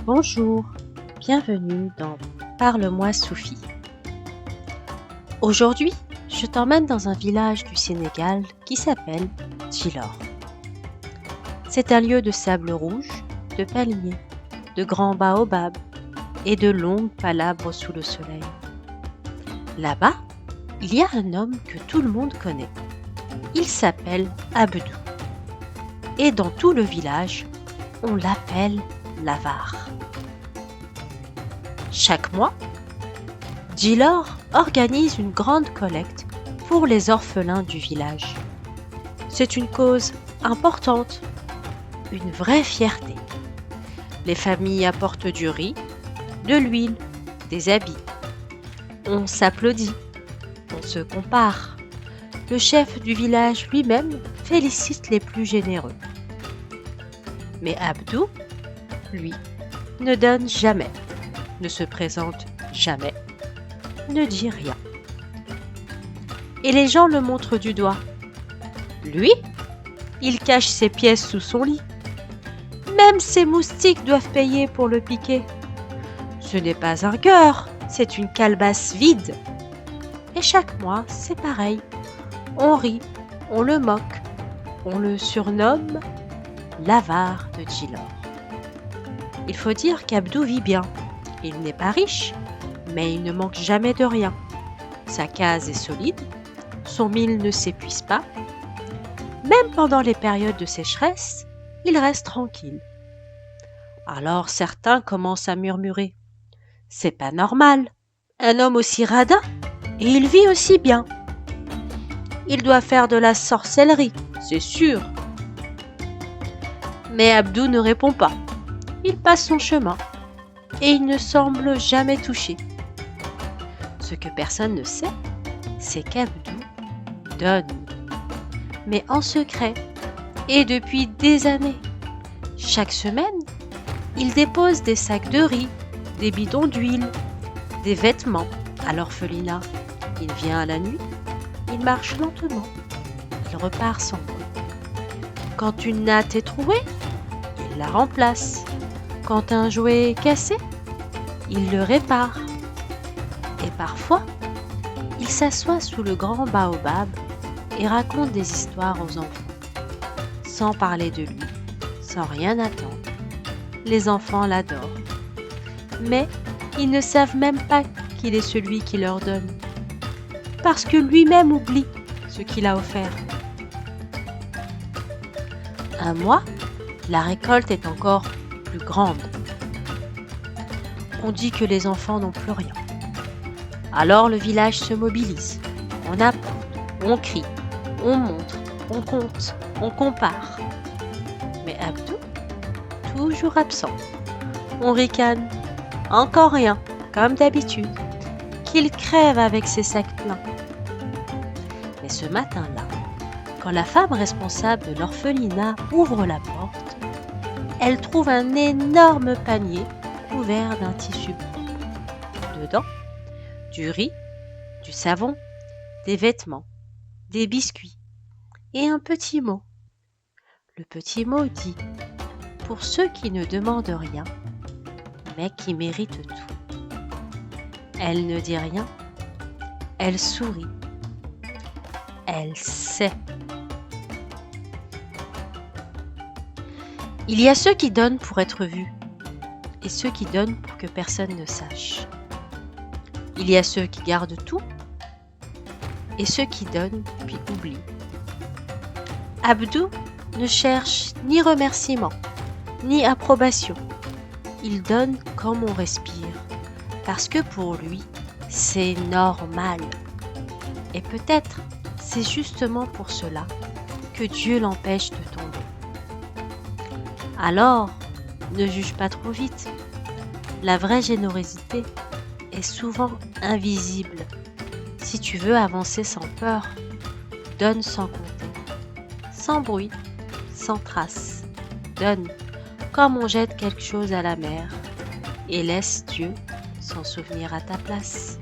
Bonjour, bienvenue dans Parle-moi Soufi. Aujourd'hui, je t'emmène dans un village du Sénégal qui s'appelle Djilor. C'est un lieu de sable rouge, de palmiers, de grands baobabs et de longues palabres sous le soleil. Là-bas, il y a un homme que tout le monde connaît. Il s'appelle Abdou. Et dans tout le village, on l'appelle l'avare. Chaque mois, Djilor organise une grande collecte pour les orphelins du village. C'est une cause importante, une vraie fierté. Les familles apportent du riz, de l'huile, des habits. On s'applaudit, on se compare. Le chef du village lui-même félicite les plus généreux. Mais Abdou, lui, ne donne jamais, ne se présente jamais, ne dit rien. Et les gens le montrent du doigt. Lui, il cache ses pièces sous son lit. Même ses moustiques doivent payer pour le piquer. Ce n'est pas un cœur, c'est une calebasse vide. Et chaque mois, c'est pareil. On rit, on le moque, on le surnomme l'avare de Djilor. Il faut dire qu'Abdou vit bien. Il n'est pas riche, mais il ne manque jamais de rien. Sa case est solide, son mil ne s'épuise pas. Même pendant les périodes de sécheresse, il reste tranquille. Alors certains commencent à murmurer. C'est pas normal, un homme aussi radin, et il vit aussi bien. Il doit faire de la sorcellerie, c'est sûr. Mais Abdou ne répond pas. Il passe son chemin et il ne semble jamais touché. Ce que personne ne sait, c'est qu'Abdou donne, mais en secret et depuis des années. Chaque semaine, il dépose des sacs de riz, des bidons d'huile, des vêtements à l'orphelinat. Il vient à la nuit, il marche lentement, il repart sans bruit. Quand une natte est trouée, il la remplace. Quand un jouet est cassé, il le répare. Et parfois, il s'assoit sous le grand baobab et raconte des histoires aux enfants, sans parler de lui, sans rien attendre. Les enfants l'adorent. Mais ils ne savent même pas qu'il est celui qui leur donne, parce que lui-même oublie ce qu'il a offert. Un mois, la récolte est encore plus grande. On dit que les enfants n'ont plus rien. Alors le village se mobilise. On apporte, on crie, on montre, on compte, on compare. Mais Abdou, toujours absent. On ricane. Encore rien, comme d'habitude. Qu'il crève avec ses sacs pleins. Mais ce matin-là, quand la femme responsable de l'orphelinat ouvre la porte, elle trouve un énorme panier couvert d'un tissu propre. Dedans, du riz, du savon, des vêtements, des biscuits et un petit mot. Le petit mot dit « Pour ceux qui ne demandent rien, mais qui méritent tout ». Elle ne dit rien, elle sourit, elle sait. Il y a ceux qui donnent pour être vus et ceux qui donnent pour que personne ne sache. Il y a ceux qui gardent tout et ceux qui donnent puis oublient. Abdou ne cherche ni remerciement, ni approbation. Il donne comme on respire, parce que pour lui, c'est normal. Et peut-être c'est justement pour cela que Dieu l'empêche de tomber. Alors, ne juge pas trop vite. La vraie générosité est souvent invisible. Si tu veux avancer sans peur, donne sans compter, sans bruit, sans trace. Donne comme on jette quelque chose à la mer et laisse Dieu s'en souvenir à ta place.